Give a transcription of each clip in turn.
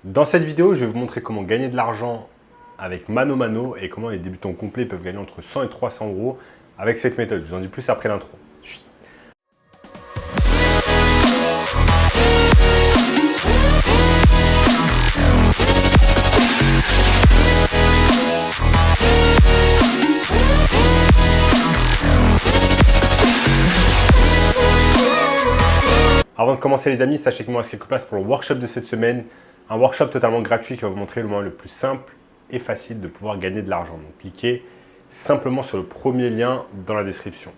Dans cette vidéo, je vais vous montrer comment gagner de l'argent avec Mano Mano et comment les débutants complets peuvent gagner entre 100 et 300 euros avec cette méthode. Je vous en dis plus après l'intro. Chut. Avant de commencer les amis, sachez qu'il me reste quelques places pour le workshop de cette semaine. Un workshop totalement gratuit qui va vous montrer le moyen le plus simple et facile de pouvoir gagner de l'argent. Donc cliquez simplement sur le premier lien dans la description.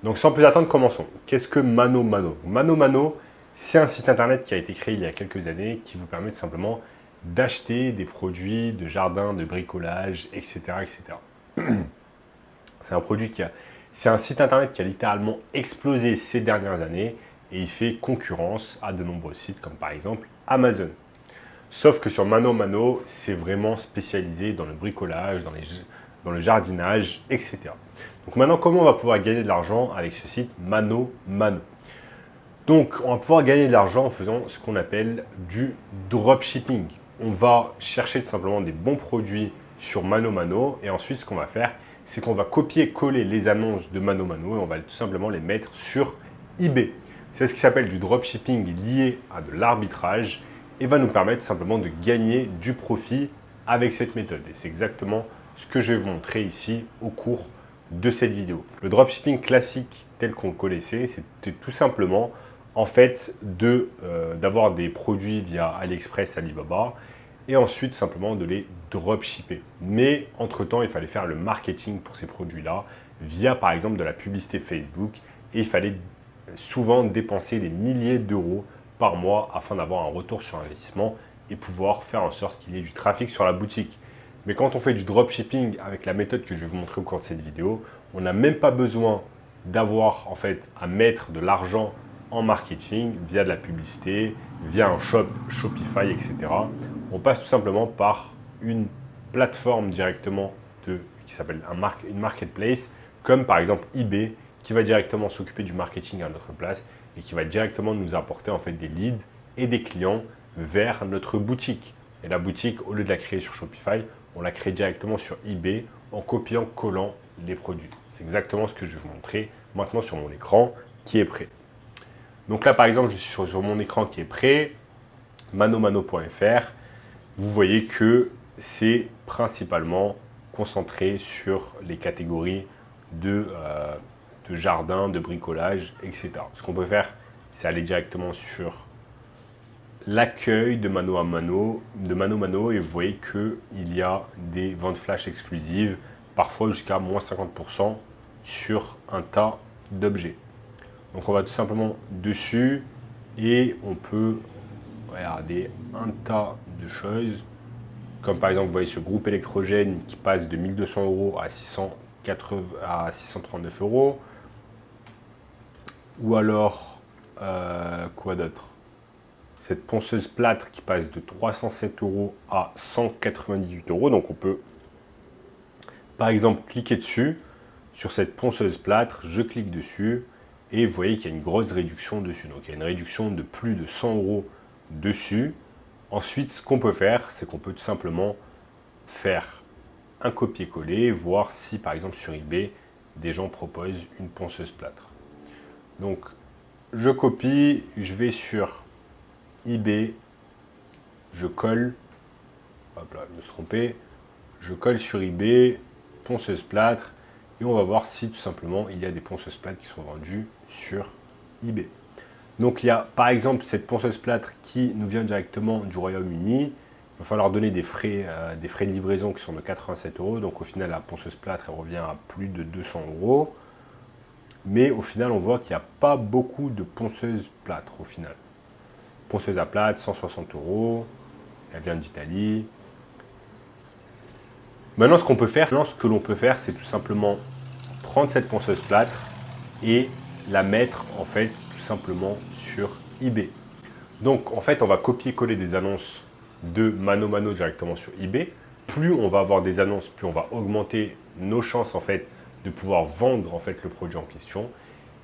Donc sans plus attendre, commençons. Qu'est-ce que Mano Mano? Mano Mano, c'est un site internet qui a été créé il y a quelques années qui vous permet tout simplement d'acheter des produits de jardin, de bricolage, etc. etc. C'est un site internet qui a littéralement explosé ces dernières années et il fait concurrence à de nombreux sites comme par exemple Amazon. Sauf que sur Mano Mano, c'est vraiment spécialisé dans le bricolage, dans le jardinage, etc. Donc maintenant, comment on va pouvoir gagner de l'argent avec ce site Mano Mano? Donc, on va pouvoir gagner de l'argent en faisant ce qu'on appelle du dropshipping. On va chercher tout simplement des bons produits sur Mano Mano et ensuite, ce qu'on va faire, c'est qu'on va copier-coller les annonces de Mano Mano et on va tout simplement les mettre sur eBay. C'est ce qui s'appelle du dropshipping lié à de l'arbitrage et va nous permettre simplement de gagner du profit avec cette méthode. Et c'est exactement ce que je vais vous montrer ici au cours de cette vidéo. Le dropshipping classique tel qu'on le connaissait, c'était tout simplement en fait d'avoir des produits via AliExpress, Alibaba et ensuite simplement de les dropshipper. Mais entre-temps, il fallait faire le marketing pour ces produits-là via par exemple de la publicité Facebook et il fallait souvent dépenser des milliers d'euros par mois afin d'avoir un retour sur investissement et pouvoir faire en sorte qu'il y ait du trafic sur la boutique. Mais quand on fait du dropshipping avec la méthode que je vais vous montrer au cours de cette vidéo, on n'a même pas besoin d'avoir en fait à mettre de l'argent en marketing via de la publicité, via un shop, Shopify, etc. On passe tout simplement par une plateforme directement qui s'appelle une marketplace, comme par exemple eBay, qui va directement s'occuper du marketing à notre place et qui va directement nous apporter en fait des leads et des clients vers notre boutique. Et la boutique, au lieu de la créer sur Shopify, on la crée directement sur eBay en copiant-collant les produits. C'est exactement ce que je vais vous montrer maintenant sur mon écran qui est prêt. Donc là, par exemple, je suis sur mon écran qui est prêt, manomano.fr. Vous voyez que c'est principalement concentré sur les catégories de jardin, de bricolage, etc. Ce qu'on peut faire, c'est aller directement sur l'accueil de Mano Mano et vous voyez qu'il y a des ventes flash exclusives, parfois jusqu'à moins 50% sur un tas d'objets. Donc on va tout simplement dessus et on peut regarder un tas de choses, comme par exemple vous voyez ce groupe électrogène qui passe de 1200 euros à 639 euros. Ou alors, quoi d'autre? Cette ponceuse plâtre qui passe de 307 euros à 198 euros. Donc on peut, par exemple, cliquer dessus, sur cette ponceuse plâtre, je clique dessus, et vous voyez qu'il y a une grosse réduction dessus. Donc il y a une réduction de plus de 100 euros dessus. Ensuite, ce qu'on peut faire, c'est qu'on peut tout simplement faire un copier-coller, voir si, par exemple, sur eBay, des gens proposent une ponceuse plâtre. Donc, je copie, je vais sur eBay, je colle, hop là, je me suis trompé, je colle sur eBay, ponceuse plâtre, et on va voir si tout simplement il y a des ponceuses plâtres qui sont vendues sur eBay. Donc, il y a par exemple cette ponceuse plâtre qui nous vient directement du Royaume-Uni. Il va falloir donner des frais de livraison qui sont de 87 euros. Donc, au final, la ponceuse plâtre elle revient à plus de 200 euros. Mais au final, on voit qu'il n'y a pas beaucoup de ponceuses plâtres au final. Ponceuse à plâtre, 160 euros. Elle vient d'Italie. Maintenant, ce que l'on peut faire, c'est tout simplement prendre cette ponceuse plâtre et la mettre en fait tout simplement sur eBay. Donc en fait, on va copier-coller des annonces de Mano Mano directement sur eBay. Plus on va avoir des annonces, plus on va augmenter nos chances en fait de pouvoir vendre en fait le produit en question.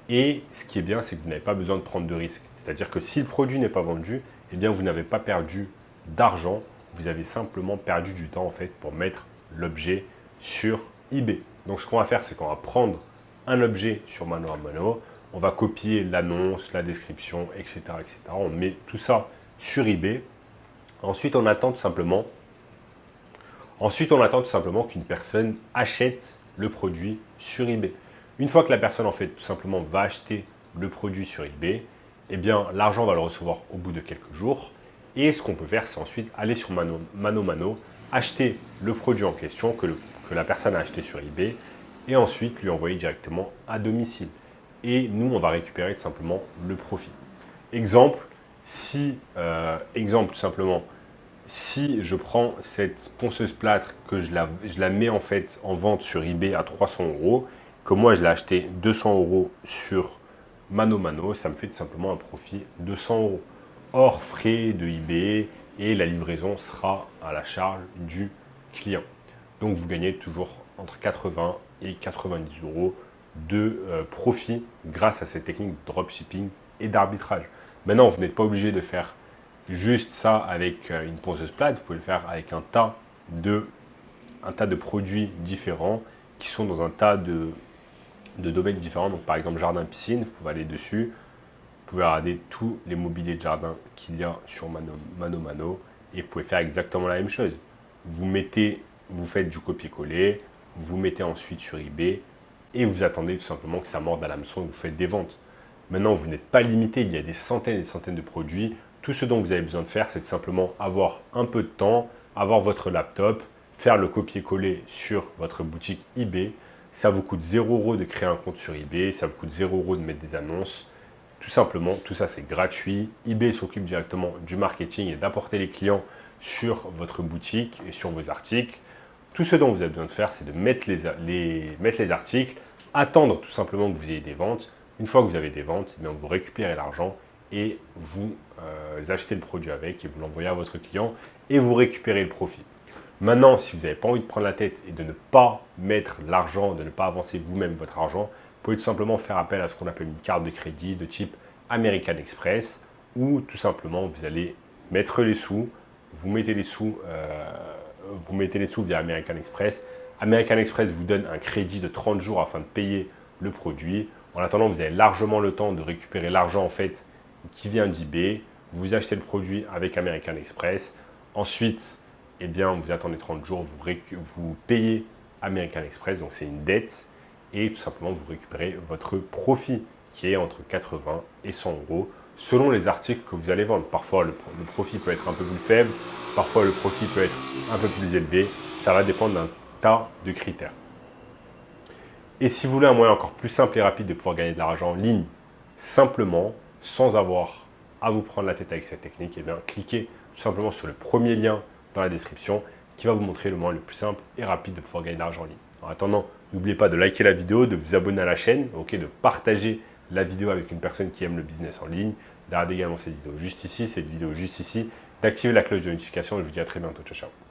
Et ce qui est bien, c'est que vous n'avez pas besoin de prendre de risques. C'est-à-dire que si le produit n'est pas vendu, eh bien vous n'avez pas perdu d'argent. Vous avez simplement perdu du temps en fait pour mettre l'objet sur eBay. Donc ce qu'on va faire, c'est qu'on va prendre un objet sur Mano à Mano, on va copier l'annonce, la description, etc., etc. On met tout ça sur eBay. Ensuite, on attend tout simplement qu'une personne achète le produit sur eBay. Une fois que la personne en fait tout simplement va acheter le produit sur eBay, eh bien l'argent va le recevoir au bout de quelques jours. Et ce qu'on peut faire, c'est ensuite aller sur Mano, acheter le produit en question que la personne a acheté sur eBay et ensuite lui envoyer directement à domicile. Et nous, on va récupérer tout simplement le profit. Exemple tout simplement, si je prends cette ponceuse plâtre que je la mets en fait en vente sur eBay à 300 €, que moi je l'ai acheté 200 € sur Mano, ça me fait tout simplement un profit de 100 €. Hors frais de eBay et la livraison sera à la charge du client. Donc vous gagnez toujours entre 80 et 90 € de profit grâce à cette technique de dropshipping et d'arbitrage. Maintenant, vous n'êtes pas obligé de faire juste ça avec une ponceuse plate, vous pouvez le faire avec un tas de produits différents qui sont dans un tas de domaines différents. Donc par exemple, jardin-piscine, vous pouvez aller dessus. Vous pouvez regarder tous les mobiliers de jardin qu'il y a sur Mano et vous pouvez faire exactement la même chose. Vous faites du copier-coller, vous mettez ensuite sur eBay et vous attendez tout simplement que ça morde à l'hameçon et vous faites des ventes. Maintenant, vous n'êtes pas limité, il y a des centaines et des centaines de produits. Tout ce dont vous avez besoin de faire, c'est tout simplement avoir un peu de temps, avoir votre laptop, faire le copier-coller sur votre boutique eBay. Ça vous coûte 0 € de créer un compte sur eBay, ça vous coûte 0 € de mettre des annonces. Tout simplement, tout ça c'est gratuit. eBay s'occupe directement du marketing et d'apporter les clients sur votre boutique et sur vos articles. Tout ce dont vous avez besoin de faire, c'est de mettre les articles, attendre tout simplement que vous ayez des ventes. Une fois que vous avez des ventes, eh bien, vous récupérez l'argent et vous achetez le produit avec et vous l'envoyez à votre client et vous récupérez le profit. Maintenant, si vous n'avez pas envie de prendre la tête et de ne pas mettre l'argent, de ne pas avancer vous-même votre argent, vous pouvez tout simplement faire appel à ce qu'on appelle une carte de crédit de type American Express où tout simplement vous allez mettre les sous, vous mettez les sous via American Express. American Express vous donne un crédit de 30 jours afin de payer le produit. En attendant, vous avez largement le temps de récupérer l'argent en fait qui vient d'eBay. Vous achetez le produit avec American Express. Ensuite, eh bien, vous attendez 30 jours, vous payez American Express, donc c'est une dette. Et tout simplement, vous récupérez votre profit qui est entre 80 et 100 € selon les articles que vous allez vendre. Parfois, le profit peut être un peu plus faible, parfois le profit peut être un peu plus élevé. Ça va dépendre d'un tas de critères. Et si vous voulez un moyen encore plus simple et rapide de pouvoir gagner de l'argent en ligne, simplement, sans avoir à vous prendre la tête avec cette technique, eh bien, cliquez tout simplement sur le premier lien dans la description qui va vous montrer le moyen le plus simple et rapide de pouvoir gagner de l'argent en ligne. En attendant, n'oubliez pas de liker la vidéo, de vous abonner à la chaîne, de partager la vidéo avec une personne qui aime le business en ligne, d'arrêter également cette vidéo juste ici, d'activer la cloche de notification et je vous dis à très bientôt. Ciao, ciao.